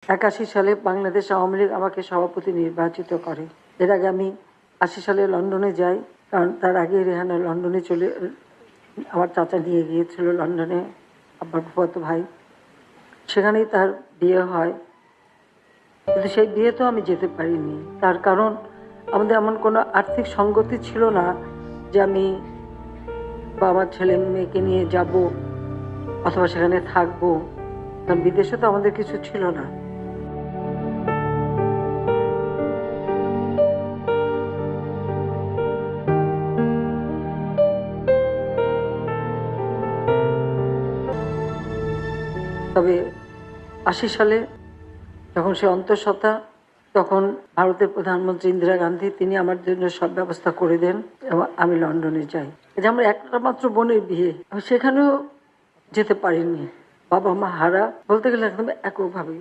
81 সালে বাংলাদেশ আওয়ামী লীগ আমাকে সভাপতি নির্বাচিত করে। এর আগে আমি 80 সালে লন্ডনে যাই, কারণ তার আগে রেহানা লন্ডনে আমার চাচা নিয়ে গিয়েছিল লন্ডনে, আব্বার ফুফাতো ভাই, সেখানেই তার বিয়ে হয়। কিন্তু সেই বিয়ে তো আমি যেতে পারিনি, তার কারণ আমাদের এমন কোনো আর্থিক সঙ্গতি ছিল না যে আমি বা আমার ছেলে মেয়েকে নিয়ে যাব অথবা সেখানে থাকবো, কারণ বিদেশে তো আমাদের কিছু ছিল না। তবে 80 সালে যখন সে অন্তঃসত্ত্বা, তখন ভারতের প্রধানমন্ত্রী ইন্দিরা গান্ধী তিনি আমার জন্য সব ব্যবস্থা করে দেন এবং আমি লন্ডনে যাই। এই যে আমার একটা মাত্র বোনের বিয়ে, আমি সেখানেও যেতে পারিনি। বাবা মা হারা বলতে গেলে একদম এককভাবে